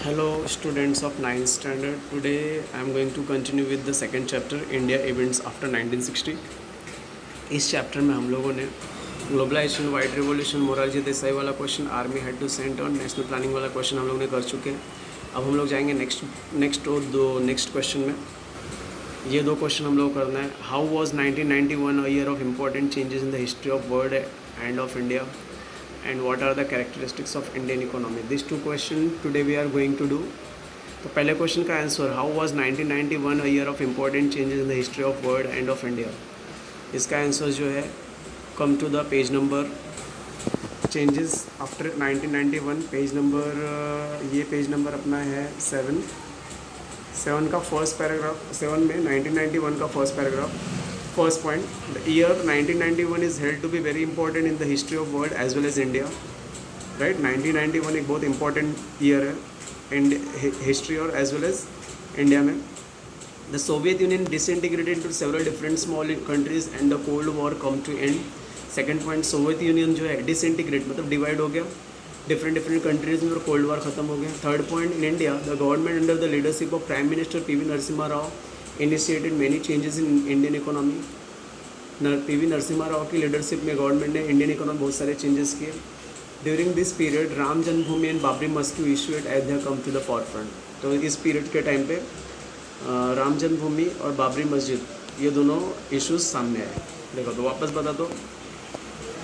Hello students of 9th standard. Today I am going to continue with the second chapter India events after 1960. इस chapter में हम लोगों ने globalization, white revolution, Morarji Desai वाला question, army head टू सेंट और नेशनल प्लानिंग वाला क्वेश्चन हम लोग ने कर चुके हैं. अब हम लोग जाएंगे नेक्स्ट क्वेश्चन में. ये दो क्वेश्चन हम लोग करना है. How was 1991 a year of important changes in the history of world and of India, and what are the characteristics of Indian economy. These two questions today we are going to do. तो पहले question का answer, how was 1991 a year of important changes in the history of world and of India. इसका answer जो है, come to the page number changes after 1991. Page number ये page number अपना है 7 का फर्स्ट पैराग्राफ. 7 में 1991 का first paragraph. First point, the year 1991 is held to be very important in the history of world as well as India. Right, 1991 एक बहुत important year है in history और as well as India में. The Soviet Union disintegrated into several different small countries and the Cold War come to end. Second point, Soviet Union जो है disintegrate मतलब divide हो गया different countries में और Cold War ख़त्म हो गया. Third point, in India, the government under the leadership of Prime Minister P.V. Narasimha Rao initiated many changes in Indian economy. PV. Narasimha Rao की लीडरशिप में गवर्नमेंट ने इंडियन इकोनॉमी बहुत सारे चेंजेस किए. During this period Ram Janmabhoomi and Babri Masjid issue at Ayodhya come to the forefront. तो इस period के time पे राम जन्मभूमि और बाबरी मस्जिद ये दोनों इश्यूज सामने आए. देखो तो वापस बता दो.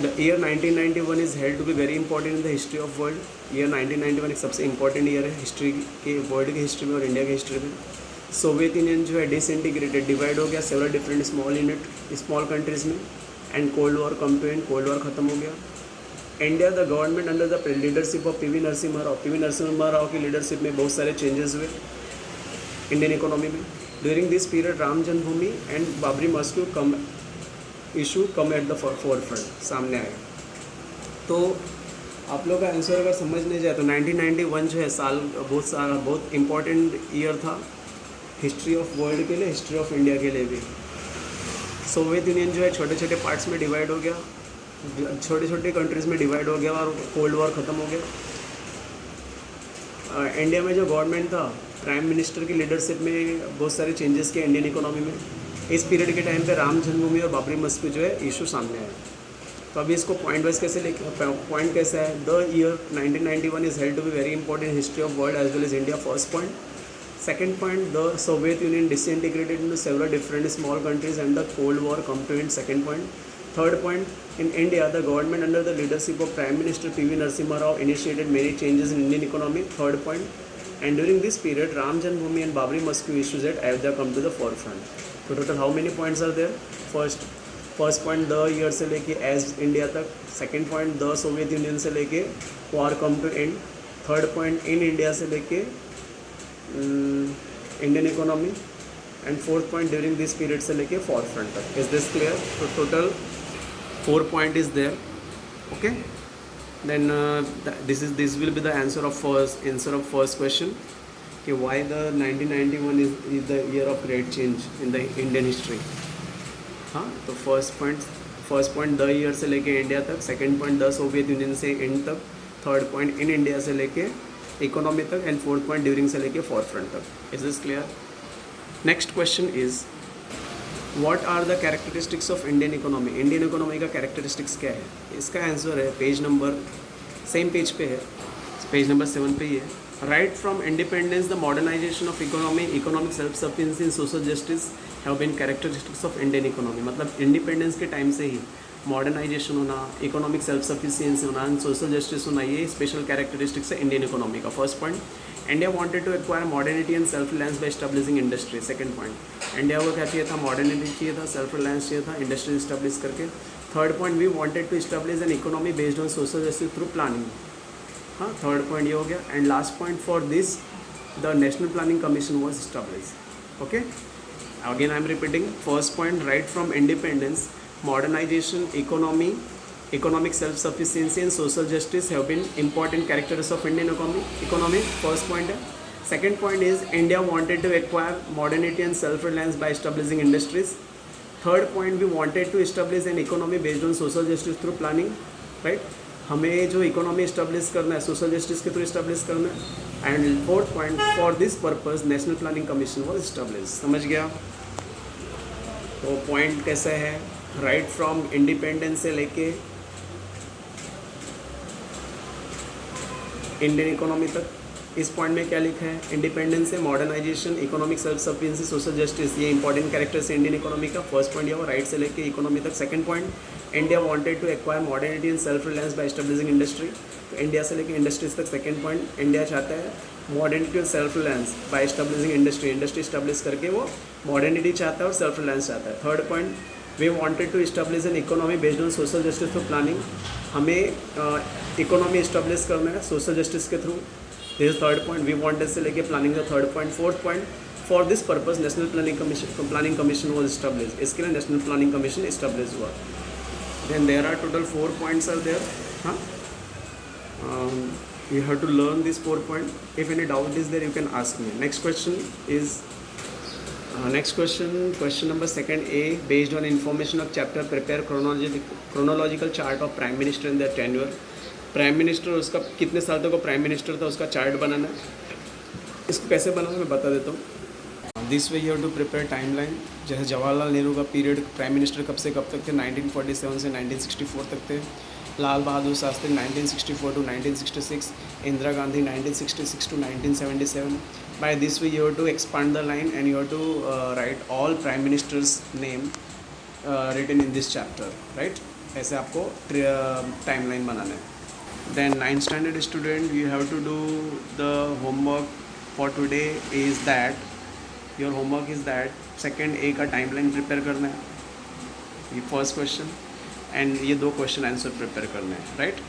The year 1991 is held to be very important in the history of world. Year 1991 एक सबसे इंपॉर्टेंट ईयर है हिस्ट्री के, वर्ल्ड की हिस्ट्री में और इंडिया की हिस्ट्री में. सोवियत यूनियन जो है डिसइंटीग्रेटेड, डिवाइड हो गया सेवरल डिफरेंट स्मॉल कंट्रीज़ में. And cold war come to end, cold war ख़त्म हो गया. India the government under the leadership of PV. Narasimha Rao. PV. Narasimha Rao की लीडरशिप में बहुत सारे चेंजेस हुए इंडियन इकोनॉमी में. During this period Ram Janmabhoomi and Babri Masjid come at the forefront, सामने आया. तो आप लोग का आंसर अगर समझ नहीं जाए तो 1991 जो है साल बहुत इंपॉर्टेंट ईयर था हिस्ट्री ऑफ वर्ल्ड के लिए, हिस्ट्री ऑफ इंडिया के लिए भी. सोवियत यूनियन जो है छोटे छोटे पार्ट्स में डिवाइड हो गया, छोटे छोटे कंट्रीज़ में डिवाइड हो गया और कोल्ड वॉर ख़त्म हो गया. इंडिया में जो गवर्नमेंट था, प्राइम मिनिस्टर की लीडरशिप में बहुत सारे चेंजेस किए इंडियन इकोनॉमी में. इस पीरियड के टाइम पे राम जन्मभूमि और बाबरी मस्जिद जो है इशू सामने आया. तो अभी इसको पॉइंट वाइज पॉइंट कैसा है. The year 1991 is held to be very important history of world as well as India. First point. Second point, the Soviet Union disintegrated into several different small countries and the Cold War come to end. Second point. Third point, in India, the government under the leadership of Prime Minister P.V. Narasimha Rao initiated many changes in Indian economy. Third point, and during this period, Ram Janmabhoomi and Babri Mosque issues at Ayodhya come to the forefront. So total how many points are there? First point, the year से लेके as India तक. Second point, the Soviet Union से लेके war come to end. Third point, in India से लेके Indian economy. And fourth point during this period से लेके forefront तक. Is this clear? तो total 4 point is there. Okay, then this will be the answer of first question कि why the 1991 is the year of great change in the Indian history. हाँ, तो first point the year से लेके India तक. Second point the Soviet union से and तक. Third point in India से लेके इकोनॉमी तक. एंड फोर्थ पॉइंट ड्यूरिंग से लेके फॉर फ्रंट तक. Is this clear? Next question is, what are the characteristics of Indian economy. Indian economy का characteristics क्या है? इसका आंसर है पेज नंबर, सेम पेज पे है, पेज नंबर 7 पे ही है. Right from independence the modernisation of economy, economic self sufficiency and social justice have been characteristics of Indian economy. मतलब इंडिपेंडेंस के टाइम से ही मॉडर्नाइजेशन होना, इकोनॉमिक सेल्फ सफिशिएंसी होना एंड सोशल जस्टिस होना, ये स्पेशल कैरेक्टरिस्टिक्स है इंडियन इकोनॉमी का. First point, India wanted to acquire modernity and self reliance by establishing industry. Second point, India को क्या चाहिए था? मॉडर्निटी चाहिए था, सेल्फ रिलायंस चाहिए था, इंडस्ट्री इस्टेब्लिश करके. Third point, we wanted to establish an economy based on social justice through planning. हाँ, थर्ड पॉइंट ये हो गया. And last point, for this the national planning commission was establish. Okay, again I am repeating. First point, right from independence, modernization, economic self-sufficiency and social justice have been important characters of Indian economy. First point है. Second point is India wanted to acquire modernity and self-reliance by establishing industries. Third point, we wanted to establish an economy based on social justice through planning. Right? हमें जो economy establish करना है social justice के through establish करना है. And fourth point, for this purpose national planning commission was establish. समझ गया? तो पॉइंट कैसा है, राइट फ्रॉम इंडिपेंडेंस से लेके इंडियन इकोनॉमी तक। इस पॉइंट में क्या लिखा है, इंडिपेंडेंस से modernisation, economic self sufficiency, social justice, ये इंपॉर्टेंट कैरेक्टर्स है इंडियन इकोनॉमी का। फर्स्ट पॉइंट ये हुआ राइट से लेके इकोनॉमी तक। Second point, India wanted to acquire modernity and self reliance by establishing industry. तो इंडिया से लेके इंडस्ट्रीज तक सेकंड पॉइंट, इंडिया चाहता है मॉडर्निटी और self reliance by establishing industry, industry establish करके वो मॉडर्निटी चाहता है और सेल्फ रिलायंस चाहता है। Third point, we wanted to establish an economy based on social justice for planning, हमें इकोनॉमी इस्टेब्लिश करना है सोशल जस्टिस के थ्रू। This is third point, we wanted से लेके प्लानिंग का third point. Fourth point, for this purpose national planning commission was establish, इसके लिए नेशनल प्लानिंग कमीशन इस्टेब्लिश हुआ। Then there are total 4 points are there. हाँ, you have to learn these 4 points. If any doubt is there, you can ask me. Next question is question number second A. Based on information of chapter, prepare chronological chart of prime minister and their tenure. Prime minister, उसका कितने साल तक वो prime minister था, उसका chart बनाना है। इसको कैसे बनाना मैं बता देता हूँ। This way you have to prepare timeline. जैसे जवाहरलाल नेहरू का पीरियड प्राइम मिनिस्टर कब से कब तक थे, 1947 से 1964 तक थे। लाल Bahadur Shastri 1964 to 1966, Indira Gandhi 1966 to 1977. By this way you have to expand the line and you have to write all prime ministers name written in this chapter, right? ऐसे आपको टाइमलाइन बनाना है। Then 9th standard student, you have to do the homework for today is that your homework is that second A का timeline prepare करना है, ये first question, and ये 2 question answer prepare करना है, राइट।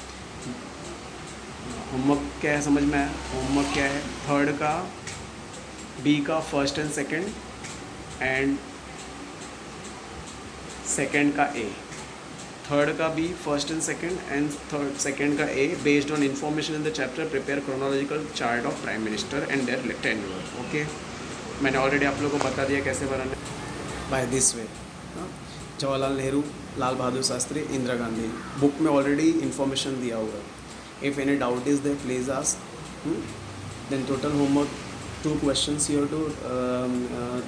होमवर्क क्या है समझ में आया? होमवर्क क्या है, थर्ड का बी का first and second, and second का ए। थर्ड का B, first and second, and third second का A. Based on information in the chapter prepare chronological chart of prime minister and their tenure. Okay, मैंने already आप लोगों को बता दिया कैसे बनाना है। By this way, Jawaharlal Nehru, Lal Bahadur Shastri, Indira Gandhi, book में ऑलरेडी इन्फॉर्मेशन दिया हुआ है। If any doubt is there please ask. Then total homework 2 questions you have to,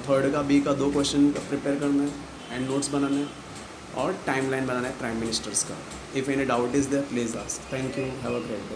third का बी का 2 क्वेश्चन प्रिपेयर करना है एंड नोट्स बनाना है, और टाइमलाइन बनाना है प्राइम मिनिस्टर्स का। If any doubt is there please ask. Thank you, have a great day.